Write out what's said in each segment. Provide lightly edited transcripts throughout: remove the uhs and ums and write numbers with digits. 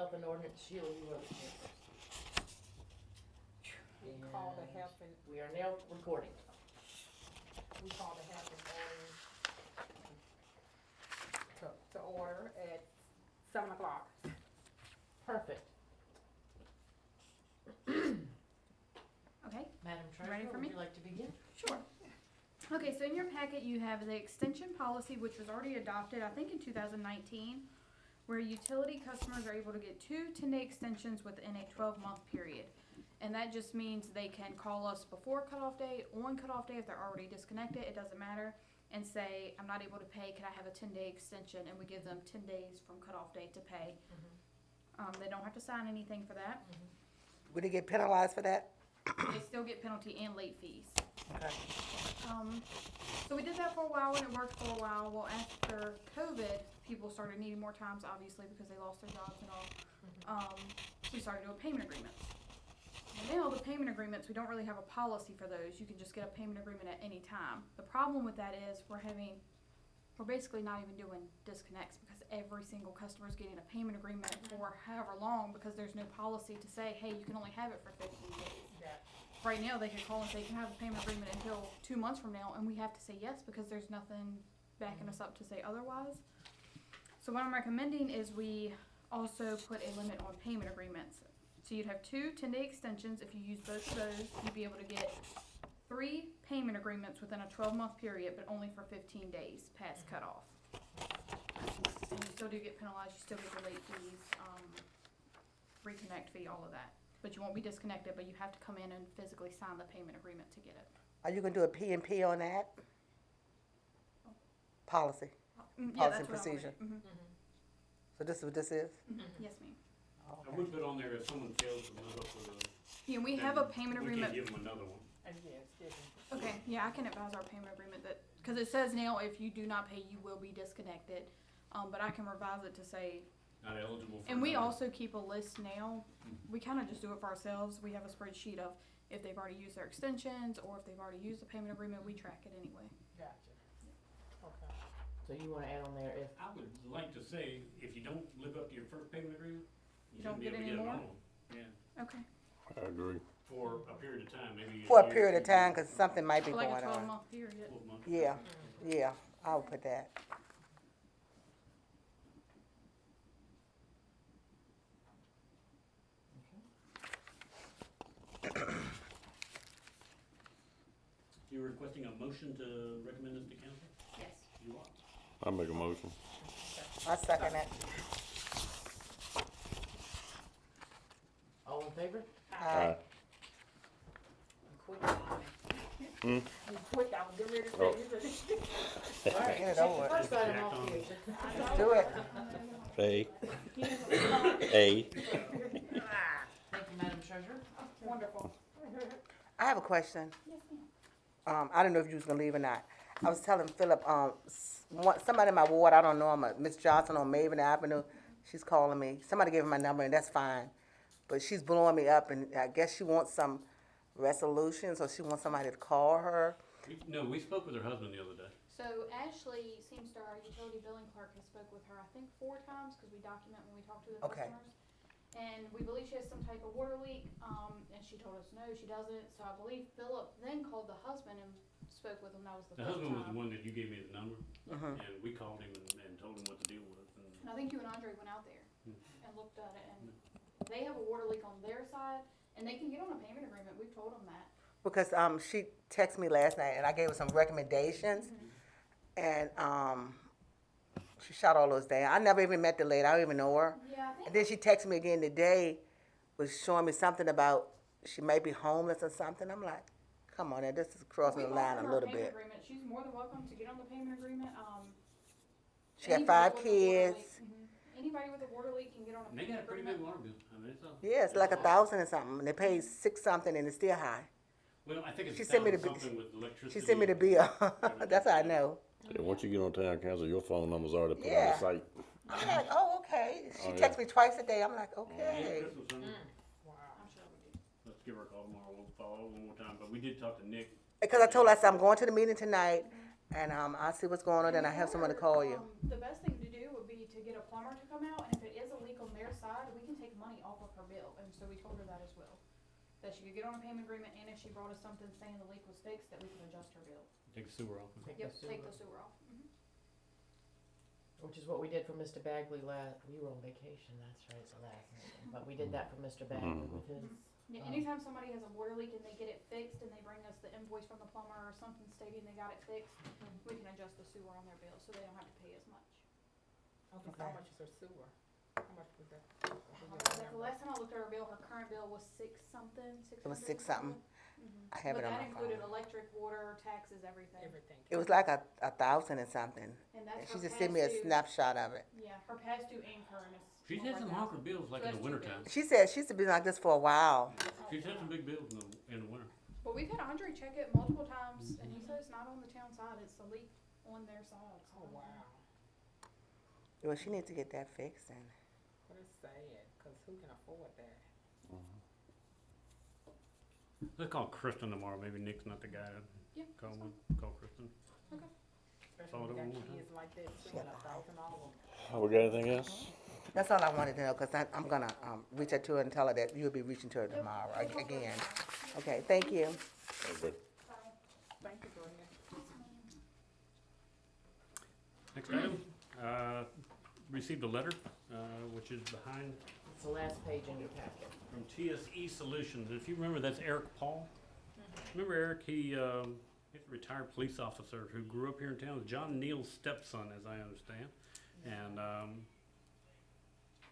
Health and Ordinance, Sheila, you wrote it here first. We call the health and, We are now recording. we call the health and ordinance to order at 7 o'clock. Perfect. Okay, Madam Ready Treasurer, for would me? you like to begin? sure. Okay, so in your packet, you have the extension policy, which was already adopted, I think in 2019, where utility customers are able to get 2 10-day extensions within a 12-month period. And that just means they can call us before cutoff day, on cutoff day, if they're already disconnected, it doesn't matter, and say, I'm not able to pay, can I have a 10-day extension? And we give them 10 days from cutoff date to pay. They don't have to sign anything for that. Would he get penalized for that? They still get penalty and late fees. Okay. So we did that for a while and it worked for a while. Well, after COVID, people started needing more times, obviously, because they lost their jobs and all. We started doing payment agreements. And now the payment agreements, we don't really have a policy for those. You can just get a payment agreement at any time. The problem with that is we're basically not even doing disconnects because every single customer is getting a payment agreement for however long because there's no policy to say, hey, you can only have it for 15 days. Yeah. Right now, they could call and say, you can have a payment agreement until 2 months from now, and we have to say yes because there's nothing backing us up to say otherwise. So what I'm recommending is we also put a limit on payment agreements. So you'd have 2 10-day extensions. If you use both of those, you'd be able to get 3 payment agreements within a 12-month period, but only for 15 days past cutoff. And you still do get penalized, you still get the late fees, reconnect fee, all of that. But you won't be disconnected, but you have to come in and physically sign the payment agreement to get it. Are you gonna do a P and P on that? Policy. Yeah, Policy that's and what I wanted. procedure. So this is what this is? Yes, ma'am. I would put on there if someone fails to live up to the. Yeah, we have a payment agreement. We can't give them another one. And yes, different. Okay, yeah, I can advise our payment agreement that, cause it says now if you do not pay, you will be disconnected. But I can revise it to say, Not eligible for. and we another. also keep a list now. We kinda just do it for ourselves. We have a spreadsheet of if they've already used their extensions or if they've already used the payment agreement, we track it anyway. Gotcha. Okay. So you wanna add on there if, I would like to say, if you don't live up to your first payment agreement, you You don't shouldn't be get able to any get more? another one. Yeah, Okay. I agree. for a period of time, maybe. For a year, period of 2 time, years, cause something might be For like going a on. 12-month period. 12 months. Yeah, yeah, I'll put that. You're requesting a motion to recommend this to council? Yes. You are. I make a motion. I second it. all in favor? Aye. Quick. You quick, I was getting ready to say, Oh. you said- Alright, Get it check over the with. first item Act off on here. it. Do it. A. A. Thank you, Madam Treasurer. Wonderful. I have a question. Yes, ma'am. I don't know if you was gonna leave or not. I was telling Philip, somebody in my ward, I don't know, Miss Johnson on Maven Avenue, she's calling me. Somebody gave her my number and that's fine. But she's blowing me up and I guess she wants some resolutions or she wants somebody to call her. No, we spoke with her husband the other day. So Ashley seems to, our utility billing clerk, has spoke with her, I think 4 times, cause we document when we talk to the Okay. customers. And we believe she has some type of water leak, and she told us no, she doesn't, so I believe Philip then called the husband and spoke with him, that was the The first husband was the time. one that you gave me the number, Mhm. and we called him and told him what the deal was. And I think you and Andre went out there Hmm. and looked at it, and they have a water leak on their side, and they can get on a payment agreement, we've told them that. Because she texted me last night and I gave her some recommendations. And she shot all those down. I never even met the lady. I don't even know her. Yeah, I think. And then she texted me again today, was showing me something about she might be homeless or something. I'm like, come on, now, this is crossing the We've line offered a her little payment bit. agreement. She's more than welcome to get on the payment agreement, She got anybody 5 with a water kids. leak- Anybody with a water leak can get on a And they payment got a pretty big agreement. water bill. I mean, it's all. Yeah, it's like 1,000 or something. And they pay 6 something and it's still high. Well, I think it's She sent me the something with electricity. She sent me the bill. That's how I know. Yeah, once you get on town council, your phone number's already put on Yeah. the site. I'm like, oh, okay. She Oh, yeah. texts me twice a day. I'm like, Yeah, okay. Crystal sent me. Wow. I'm sure we do. Let's give her a call tomorrow. We'll follow up one more time. But we did talk to Nick. Because I told her, I said, I'm going to the meeting tonight, and I'll see what's going on, and I have someone to call you. The best thing to do would be to get a plumber to come out, and if it is a leak on their side, we can take money off of her bill, and so we told her that as well. That she could get on a payment agreement, and if she brought us something saying the leak was fixed, that we could adjust her bill. Take the sewer off. Take Yep, the take sewer. the sewer off. Which is what we did for Mr. Bagley you were on vacation, that's right, it's the last meeting, but we did that for Mr. Bagley with his. Yeah, anytime somebody has a water leak and they get it fixed and they bring us the invoice from the plumber or something stating they got it fixed, we can adjust the sewer on their bill, so they don't have to pay as much. Okay, so how much is her sewer? How much was that? The last time I looked at her bill, her current bill was six something, It was 6 something. I have it on But that my included phone. electric, water, taxes, everything. Everything. It was like a 1,000 and something. And And that's she her just sent me a past due. snapshot of it. Yeah, her past due and current is. She's had some over honker bills like So in the that's two wintertime. bills. She said she's been like this for a while. She's had some big bills in the winter. But we've had Andre check it multiple times, and he said it's not on the town side, it's a leak on their side. so. Oh, wow. Well, she needs to get that fixed then. What is sad, cause who can afford that? Let's call Kristen tomorrow. Maybe Nick's not the guy to Yeah, call that's him. Call Kristen. Especially when you got kids like that, spending $1,000. We got anything else? That's all I wanted to know, because I'm going to reach out to her and tell her that you'll be reaching to her tomorrow again. Okay, thank you. Okay. Thank you, Brenda. Next item, received a letter, which is behind It's the last page in your packet. from TSE Solutions. If you remember, that's Eric Paul. Remember Eric? He's a retired police officer who grew up here in town. John Neal's stepson, as I understand. And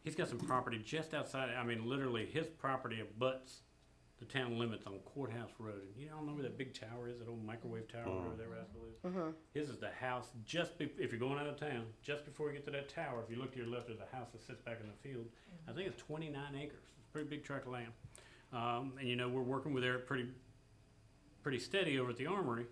he's got some property just outside, I mean, literally his property abuts the town limits on Courthouse Road. You all know where that big tower is, that old microwave tower, whatever that rascal is? His is the house if you're going out of town, just before you get to that tower, if you look to your left, there's a house that sits back in the field. I think it's 29 acres. It's a pretty big tract of land. And you know, we're working with Eric pretty steady over at the Armory.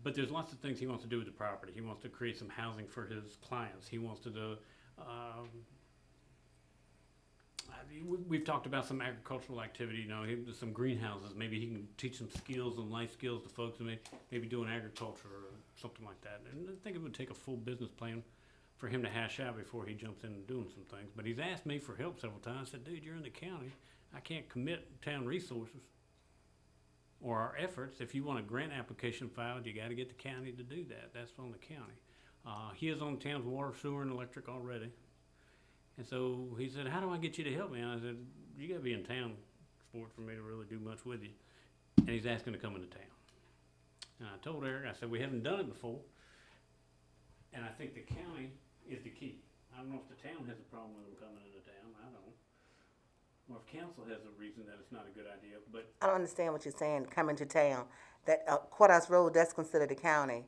But there's lots of things he wants to do with the property. He wants to create some housing for his clients. He wants to do, we've talked about some agricultural activity, you know, some greenhouses. Maybe he can teach some skills and life skills to folks, and maybe doing agriculture or something like that. And I think it would take a full business plan for him to hash out before he jumps in and doing some things. But he's asked me for help several times. I said, dude, you're in the county. I can't commit town resources or our efforts. If you want a grant application filed, you got to get the county to do that. That's on the county. He is on the town's water, sewer, and electric already. And so he said, how do I get you to help me? And I said, you got to be in town, sport, for me to really do much with you. And he's asking to come into town. And I told Eric, I said, we haven't done it before. And I think the county is the key. I don't know if the town has a problem with them coming into town. I don't. Or if council has a reason that it's not a good idea. But I don't understand what you're saying, coming to town. That Courthouse Road, that's considered the county.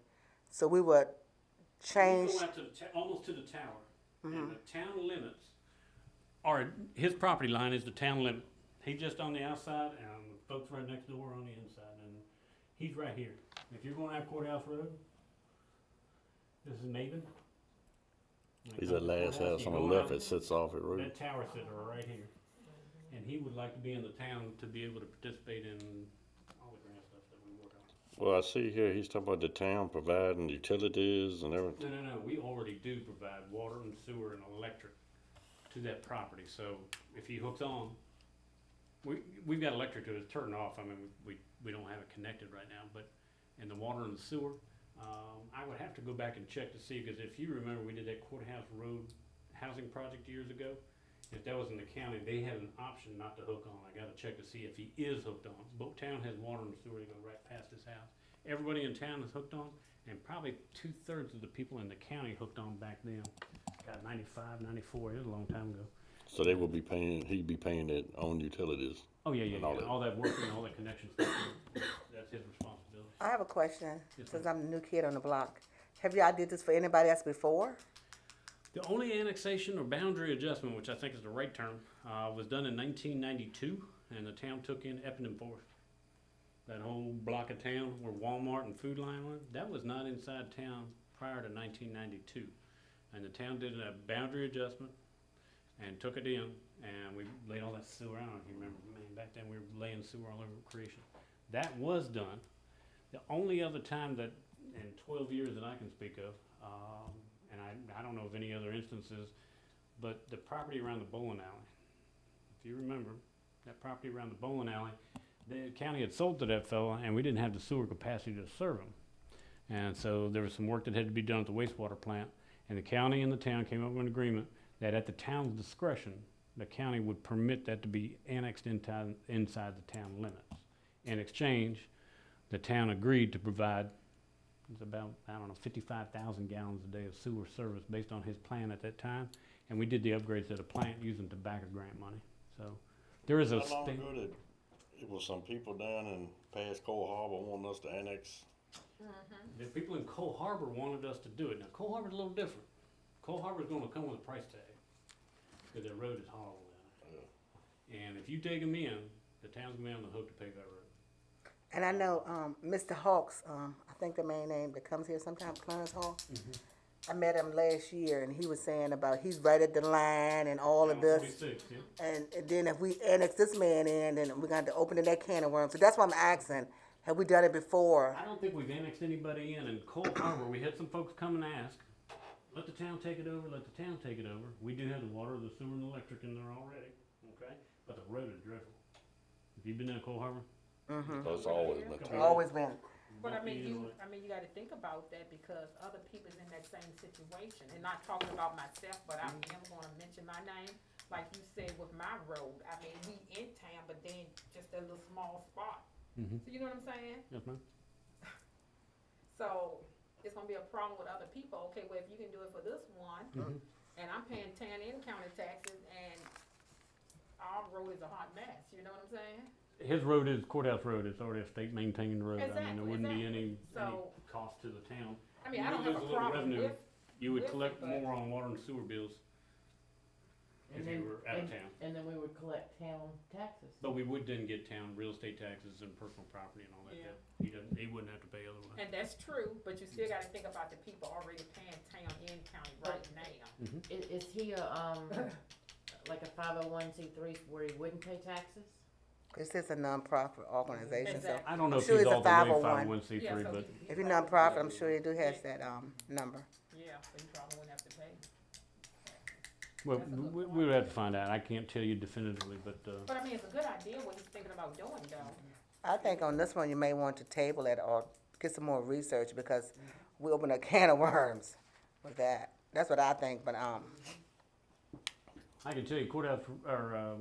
So we would change. you go out to almost to the tower. And the town limits are, his property line is the town limit. He's just on the outside, and folks right next door on the inside, and he's right here. If you're going out Courthouse Road, this is Maven. He's that last house on the left that sits off at Road. That tower sits right here. And he would like to be in the town to be able to participate in all the grant stuff that we work on. Well, I see here, he's talking about the town providing utilities and everything. No. We already do provide water and sewer and electric to that property. So if he hooks on, we've got electric to it. It's turned off. I mean, we don't have it connected right now. But in the water and the sewer, I would have to go back and check to see, because if you remember, we did that Courthouse Road housing project years ago. If that was in the county, they had an option not to hook on. I got to check to see if he is hooked on. Both town has water and sewer. They go right past his house. Everybody in town is hooked on, and probably 2/3 of the people in the county hooked on back then. Got 95, 94. It was a long time ago. So they will be paying, he'd be paying their own utilities. Oh yeah. And all that. All that work and all that connection stuff. That's his responsibility. I have a question, Yes, since ma'am. I'm the new kid on the block. Have y'all did this for anybody else before? The only annexation or boundary adjustment, which I think is the right term, was done in 1992, and the town took in Epidon Forest. That whole block of town where Walmart and Food Line were, that was not inside town prior to 1992. And the town did a boundary adjustment and took it in, and we laid all that sewer out. If you remember, man, back then we were laying sewer all over Creation. That was done. The only other time that, in 12 years that I can speak of, and I don't know of any other instances, but the property around the bowling alley, if you remember, that property around the bowling alley, the county had sold to that fella, and we didn't have the sewer capacity to serve him. And so there was some work that had to be done at the wastewater plant, and the county and the town came up with an agreement that at the town's discretion, the county would permit that to be annexed inside the town limits. In exchange, the town agreed to provide, it's about, 55,000 gallons a day of sewer service based on his plan at that time. And we did the upgrades to the plant using tobacco grant money. So there is a How long ago did, it was some people down in past Cole Harbor wanting us to annex? the people in Cole Harbor wanted us to do it. Now, Cole Harbor's a little different. Cole Harbor's gonna come with a price tag, because their road is horrible down there. And if you take them in, the town's gonna be on the hook to pay that road. And I know, Mr. Hawks, I think the main name that comes here sometimes, Clarence Hawks. I met him last year, and he was saying about he's right at the line and all of this. 46, yeah. And then if we annex this man in, then we're going to open that can of worms. So that's why I'm asking, have we done it before? I don't think we've annexed anybody in. In Cole Harbor, we had some folks come and ask, let the town take it over, let the town take it over. We do have the water, the sewer, and the electric in there already, okay? But the road is dreadful. Have you been down Cole Harbor? That's always been tough. Always been. But I mean, You know you gotta think about that because other people's in that same situation, and not talking about myself, but I am gonna mention my name. Like you said with my road, I mean, we in town, but then just a little small spot. Mhm. So you know what I'm saying? Yes, ma'am. So it's gonna be a problem with other people. Okay, well, if you can do it for this one, and I'm paying town and county taxes, and our road is a hot mess, you know what I'm saying? His road is, Courthouse Road, it's already a state maintained road. I mean, there Exactly, wouldn't be any So- cost to the town. I mean, You I don't would have lose a little problem revenue. with, You would with it, collect but- more on water and sewer bills if And you then- were out of town. And then we would collect town taxes. But we would then get town real estate taxes and personal property and all that. Yeah. He wouldn't have to pay otherwise. and that's true, but you still gotta think about the people already paying town and county right now. Is he a, like a 501c3 where he wouldn't pay taxes? This is a nonprofit organization, so Exactly. I don't know I'm if sure he's it's a all the way 501. 501c3, Yeah, so but he- if you're nonprofit, I'm sure you do have that number. Yeah, so you probably wouldn't have to pay. well, That's a good we would have to find out. I can't tell you definitively, but But I mean, it's a good idea what he's thinking about doing though. I think on this one, you may want to table it or get some more research because we open a can of worms with that. That's what I think, but, I can tell you Courthouse or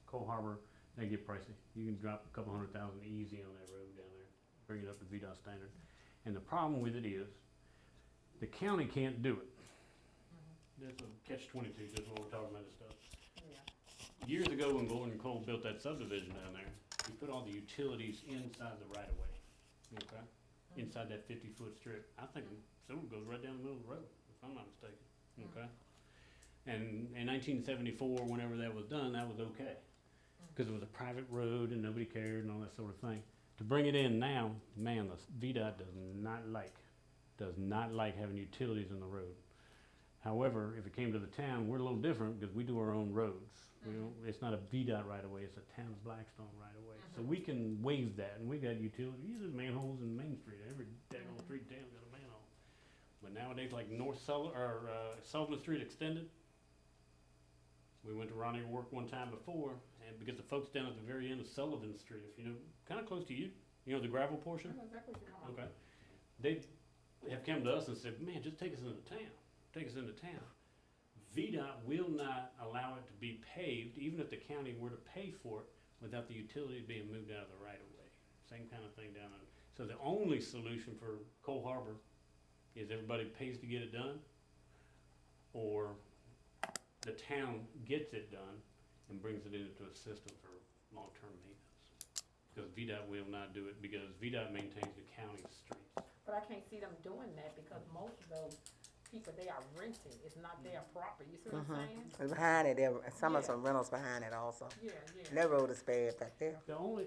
Cole Harbor, they get pricey. You can drop a couple $100,000 easy on that road down there, bring it up to VDOT standard. And the problem with it is, the county can't do it. There's a catch-22, just when we're talking about this stuff. Yeah. Years ago, when Gordon and Cole built that subdivision down there, he put all the utilities inside the right-of-way, okay? Inside that 50-foot strip. I think sewer goes right down the middle of the road, if I'm not mistaken, okay? And in 1974, whenever that was done, that was okay. Because it was a private road and nobody cared and all that sort of thing. To bring it in now, man, the VDOT does not like having utilities in the road. However, if it came to the town, we're a little different because we do our own roads. We don't, it's not a VDOT right away, it's a town of Blackstone right away. So we can waive that, and we got utilities, there's manholes in Main Street, every daggone street in town's got a manhole. But nowadays, like Sullivan Street Extended, we went to Ronnie work one time before, and because the folks down at the very end of Sullivan Street, if you know, kind of close to you, you know the gravel portion? I know exactly what you're talking about. Okay. They have come to us and said, man, just take us into town. Take us into town. VDOT will not allow it to be paved, even if the county were to pay for it, without the utility being moved out of the right of way. Same kind of thing down there. So the only solution for Cole Harbor is everybody pays to get it done, or the town gets it done and brings it into a system for long-term maintenance. Because VDOT will not do it, because VDOT maintains the county's streets. But I can't see them doing that because most of those people, they are renting, it's not their property, you see what I'm saying? And behind it, some of Yeah. some rentals behind it also. Yeah, yeah. And that road is bad back there. The only,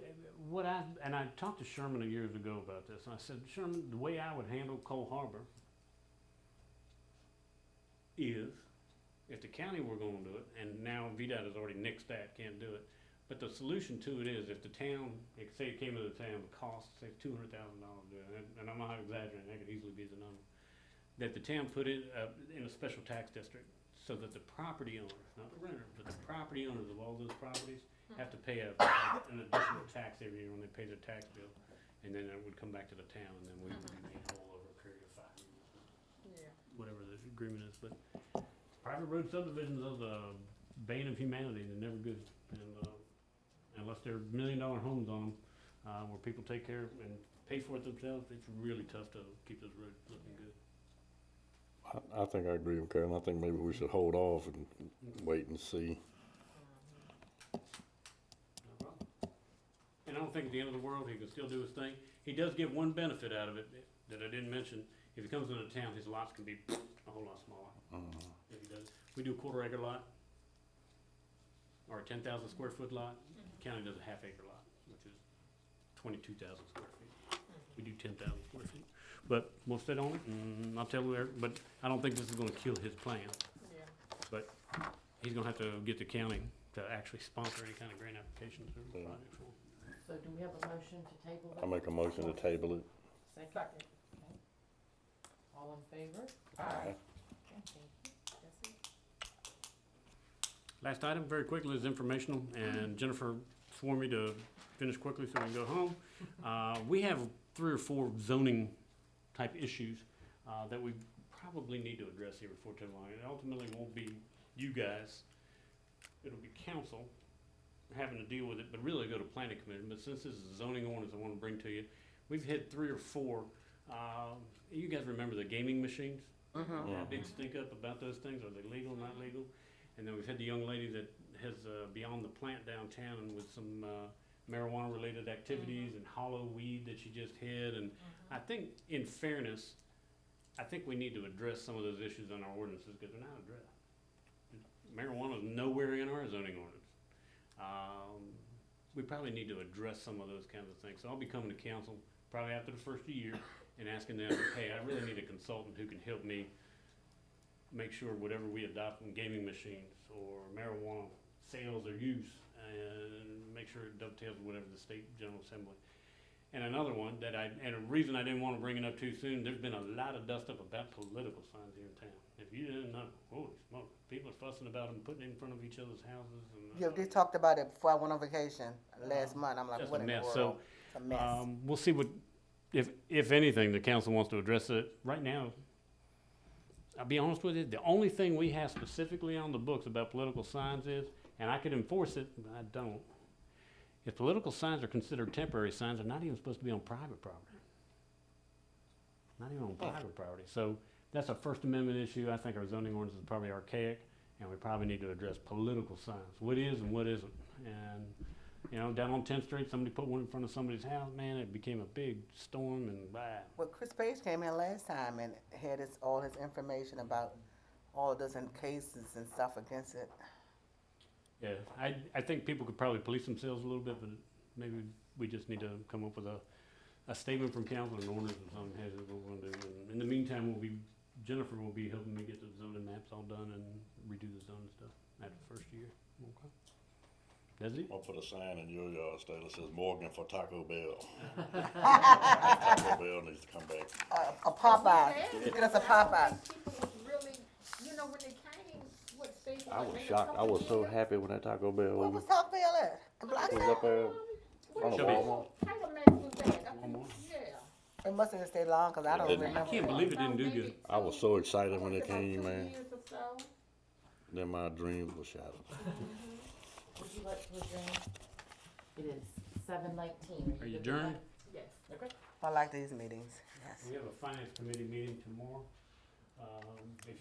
and I talked to Sherman years ago about this, and I said, Sherman, the way I would handle Cole Harbor is, if the county were gonna do it, and now VDOT has already nixed that, can't do it, but the solution to it is, if the town, say it came to the town, the cost, say $200,000 to do it, and I'm not exaggerating, that could easily be the number. that the town put in a special tax district, so that the property owners, not the renter, but the property owners of all those properties have to pay an additional tax every year when they pay their tax bill, and then it would come back to the town, and then we would be made whole over a period of 5 years, Yeah. whatever the agreement is. But private road subdivisions are the bane of humanity. They're never good, and unless they're $1 million homes on them, where people take care of and pay for it themselves, it's really tough to keep those roads looking good. I think I agree with Karen. I think maybe we should hold off and wait and see. No problem. And I don't think at the end of the world, he can still do his thing. He does get one benefit out of it that I didn't mention. If he comes into town, his lots can be a whole lot smaller. If he does. We do a 1/4 acre lot, or a 10,000 square foot lot. County does a 1/2 acre lot, which is 22,000 square feet. We do 10,000 square feet. But we'll sit on it, and I'll tell you, but I don't think this is gonna kill his plan. Yeah. But he's gonna have to get the county to actually sponsor any kind of grant applications or Yeah. project for him. So do we have a motion to table I that? make a motion to table it. Second? Second. Okay. All in favor? Aye. Okay, thank you. That's it. Last item, very quickly, is informational, and Jennifer swore me to finish quickly so we can go home. We have 3 or 4 zoning type issues that we probably need to address here before too long. It ultimately won't be you guys, it'll be council having to deal with it, but really go to planning committee. But since this is a zoning ordinance I want to bring to you, we've hit 3 or 4. You guys remember the gaming machines? Big stink up about those things. Are they legal, not legal? And then we've had the young lady that has Beyond the Plant downtown with some marijuana related activities and hollow weed that she just hid. And I think in fairness, I think we need to address some of those issues in our ordinances because they're not addressed. Marijuana is nowhere in our zoning ordinance. We probably need to address some of those kinds of things. So I'll be coming to council probably after the first year and asking them, hey, I really need a consultant who can help me make sure whatever we adopt in gaming machines or marijuana sales or use, and make sure it dovetails with whatever the state general assembly. And another one and a reason I didn't want to bring it up too soon, there's been a lot of dust up about political signs here in town. If you didn't know, holy smoke, people are fussing about them putting it in front of each other's houses. And Yeah, they talked about it before I went on vacation last month. I'm like, just what a in the mess. world? So It's a mess. we'll see what, if anything, the council wants to address it. Right now, I'll be honest with you, the only thing we have specifically on the books about political signs is, and I could enforce it, but I don't. If political signs are considered temporary signs, they're not even supposed to be on private property. Not even on private property. So that's a First Amendment issue. I think our zoning ordinance is probably archaic, and we probably need to address political signs. What is and what isn't. And, you know, down on 10th Street, somebody put one in front of somebody's house, man, it became a big storm and blah. Well, Chris Page came in last time and had all his information about all of those cases and stuff against it. Yeah, I think people could probably police themselves a little bit, but maybe we just need to come up with a statement from council and ordinance or something, hey, this is what we're gonna do. And in the meantime, Jennifer will be helping me get the zoning maps all done and redo the zoning stuff after the first year. Okay. That's it? I'll put a sign in your yard, State, that says Morgan for Taco Bell. Taco Bell needs to come back. A Popeye. Yeah. Get us a Popeye. People was really, you know, when they came, what state? I was shocked. I was so happy when that Taco Bell Where was Taco Bell at? In was Blacktown? up there on the Shelby. Walmart. Title man was that, I think, yeah. It must have stayed long because I don't didn't. remember. I can't believe it didn't do good. I was so excited when it About came, 2 man. years or so. Then my dreams were shattered. Would you like to adjourn? It is 7:19. Are you good with adjourned? that? Yes. Okay. I like these meetings. Yes. We have a finance committee meeting tomorrow. If you